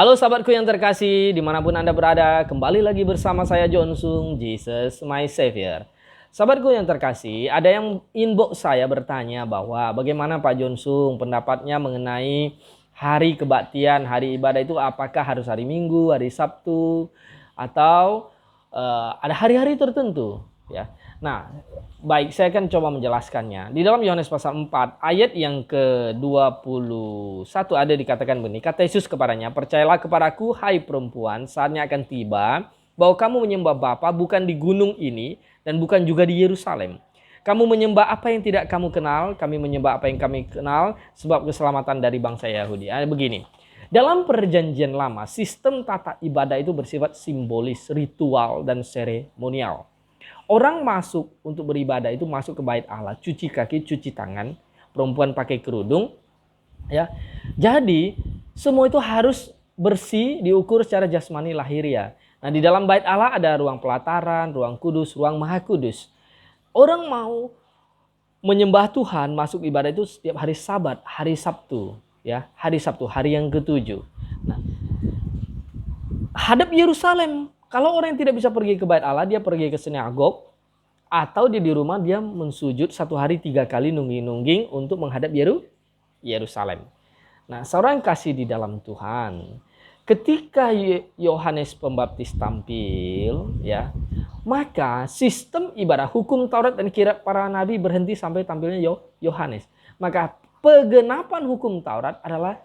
Halo sahabatku yang terkasih, dimanapun Anda berada, kembali lagi bersama saya John Sung, Jesus My Savior. Sahabatku yang terkasih, ada yang inbox saya bertanya bahwa bagaimana Pak John Sung pendapatnya mengenai hari kebaktian, hari ibadah itu apakah harus hari Minggu, hari Sabtu, atau ada hari-hari tertentu, ya. Nah, baik, saya akan coba menjelaskannya. Di dalam Yohanes pasal 4 ayat yang ke-21 ada dikatakan begini, kata Yesus kepadanya, percayalah kepadaku hai perempuan, saatnya akan tiba bahwa kamu menyembah Bapa bukan di gunung ini dan bukan juga di Yerusalem. Kamu menyembah apa yang tidak kamu kenal, kami menyembah apa yang kami kenal, sebab keselamatan dari bangsa Yahudi. Begini, dalam perjanjian lama, sistem tata ibadah itu bersifat simbolis, ritual, dan seremonial. Orang masuk untuk beribadah itu masuk ke bait Allah, cuci kaki, cuci tangan, perempuan pakai kerudung, ya. Jadi semua itu harus bersih, diukur secara jasmani lahiriah. Nah, di dalam bait Allah ada ruang pelataran, ruang kudus, ruang maha kudus. Orang mau menyembah Tuhan, masuk ibadah itu setiap hari Sabat, hari Sabtu, ya, hari Sabtu, hari yang ketujuh. Nah, hadap Yerusalem. Kalau orang yang tidak bisa pergi ke bait Allah, dia pergi ke sinagog, atau dia di rumah dia mensujud 1 hari 3 kali nungging-nungging untuk menghadap Yerusalem. Nah, seorang kasih di dalam Tuhan, ketika Yohanes Pembaptis tampil, ya, maka sistem ibadah, hukum Taurat dan Kirat para nabi berhenti sampai tampilnya Yohanes. Maka penggenapan hukum Taurat adalah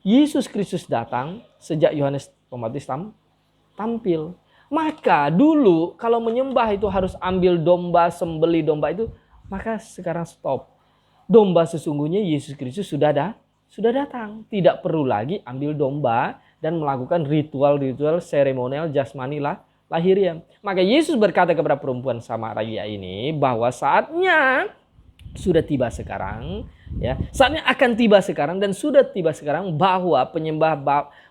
Yesus Kristus datang sejak Yohanes Pembaptis tampil. Maka dulu kalau menyembah itu harus ambil domba, sembeli domba itu, maka sekarang stop. Domba sesungguhnya Yesus Kristus sudah datang. Tidak perlu lagi ambil domba dan melakukan ritual-ritual seremonial jasmani lahiriah. Maka Yesus berkata kepada perempuan Samaria ini bahwa saatnya sudah tiba sekarang, ya. Saatnya akan tiba sekarang dan sudah tiba sekarang bahwa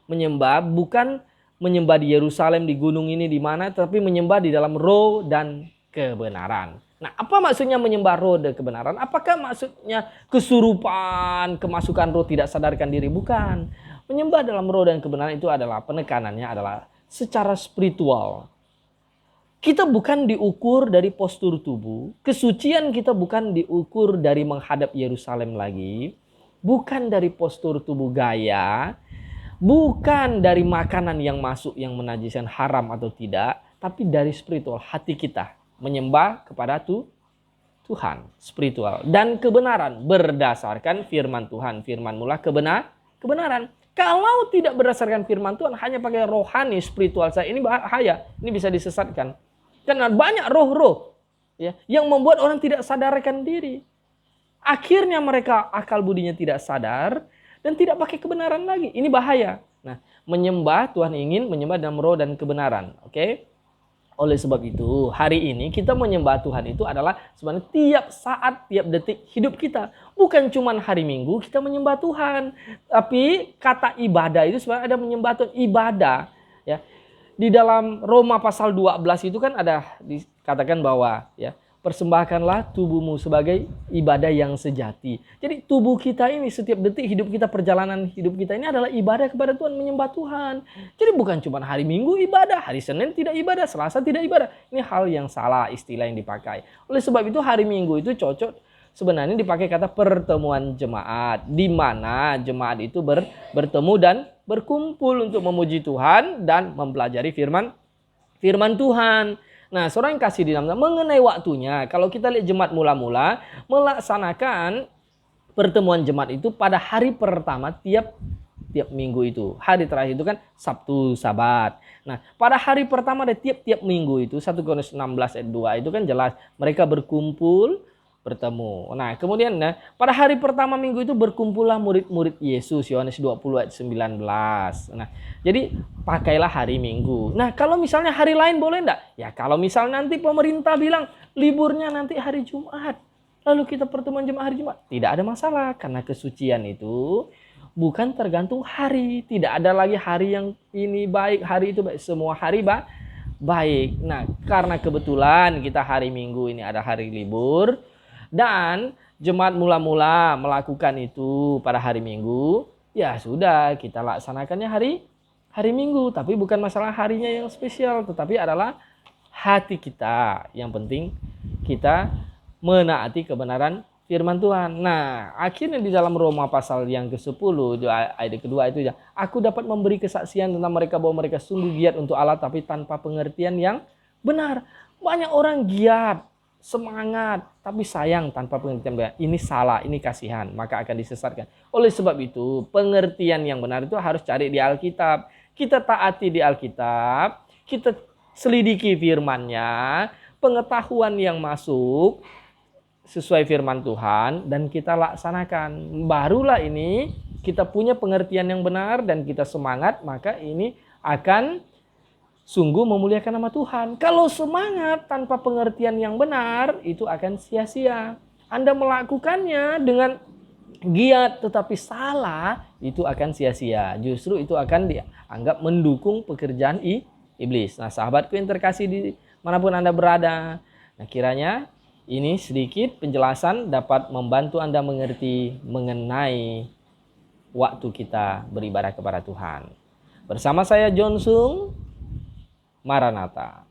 menyembah bukan menyembah di Yerusalem, di gunung ini, di mana, tapi menyembah di dalam roh dan kebenaran. Nah, apa maksudnya menyembah roh dan kebenaran? Apakah maksudnya kesurupan, kemasukan roh, tidak sadarkan diri? Bukan. Menyembah dalam roh dan kebenaran itu adalah penekanannya adalah secara spiritual. Kita bukan diukur dari postur tubuh, kesucian kita bukan diukur dari menghadap Yerusalem lagi, bukan dari postur tubuh gaya, bukan dari makanan yang masuk yang menajiskan haram atau tidak, tapi dari spiritual hati kita menyembah kepada Tuhan, spiritual dan kebenaran berdasarkan firman Tuhan. Firman mula kebenaran. Kalau tidak berdasarkan firman Tuhan, hanya pakai rohani, spiritual saya, ini bahaya, ini bisa disesatkan. Karena banyak roh-roh, ya, yang membuat orang tidak sadarkan diri. Akhirnya mereka akal budinya tidak sadar dan tidak pakai kebenaran lagi. Ini bahaya. Nah, menyembah, Tuhan ingin menyembah dalam roh dan kebenaran. Oke? Oleh sebab itu, hari ini kita menyembah Tuhan itu adalah sebenarnya tiap saat, tiap detik hidup kita. Bukan cuma hari Minggu kita menyembah Tuhan. Tapi kata ibadah itu sebenarnya ada menyembah Tuhan. Ibadah, ya. Di dalam Roma pasal 12 itu kan ada dikatakan bahwa, ya, persembahkanlah tubuhmu sebagai ibadah yang sejati. Jadi tubuh kita ini setiap detik hidup kita, perjalanan hidup kita ini adalah ibadah kepada Tuhan, menyembah Tuhan. Jadi bukan cuma hari Minggu ibadah, hari Senin tidak ibadah, Selasa tidak ibadah. Ini hal yang salah istilah yang dipakai. Oleh sebab itu hari Minggu itu cocok sebenarnya dipakai kata pertemuan jemaat, di mana jemaat itu bertemu dan berkumpul untuk memuji Tuhan dan mempelajari firman Tuhan. Nah, seorang yang kasih di dalam mengenai waktunya, kalau kita lihat jemaat mula-mula melaksanakan pertemuan jemaat itu pada hari pertama tiap minggu itu. Hari terakhir itu kan Sabtu, Sabat. Nah, pada hari pertama dari tiap minggu itu 1 Korintus 16 ayat 2 itu kan jelas mereka berkumpul bertemu. Nah, kemudian pada hari pertama minggu itu berkumpullah murid-murid Yesus, Yohanes 20 ayat 19. Nah, jadi pakailah hari Minggu. Nah, kalau misalnya hari lain boleh enggak? Ya, kalau misalnya nanti pemerintah bilang liburnya nanti hari Jumat, lalu kita pertemuan jemaat hari Jumat, tidak ada masalah karena kesucian itu bukan tergantung hari. Tidak ada lagi hari yang ini baik, hari itu baik, semua hari baik. Nah, karena kebetulan kita hari Minggu ini ada hari libur, dan jemaat mula-mula melakukan itu pada hari Minggu, ya sudah kita laksanakannya hari hari Minggu, tapi bukan masalah harinya yang spesial, tetapi adalah hati kita. Yang penting kita menaati kebenaran firman Tuhan. Nah, akhirnya di dalam Roma pasal yang ke-10, ayat kedua itu ya, aku dapat memberi kesaksian tentang mereka bahwa mereka sungguh giat untuk Allah, tapi tanpa pengertian yang benar. Banyak orang giat, semangat, tapi sayang tanpa pengertian benar. Ini salah, ini kasihan, maka akan disesatkan. Oleh sebab itu, pengertian yang benar itu harus cari di Alkitab. Kita taati di Alkitab, kita selidiki firman-Nya, pengetahuan yang masuk sesuai firman Tuhan, dan kita laksanakan. Barulah ini kita punya pengertian yang benar dan kita semangat, maka ini akan sungguh memuliakan nama Tuhan. Kalau semangat tanpa pengertian yang benar, itu akan sia-sia. Anda melakukannya dengan giat tetapi salah, itu akan sia-sia. Justru itu akan dianggap mendukung pekerjaan iblis. Nah, sahabatku yang terkasih di manapun Anda berada, nah kiranya ini sedikit penjelasan dapat membantu Anda mengerti mengenai waktu kita beribadah kepada Tuhan. Bersama saya John Sung, Maranatha.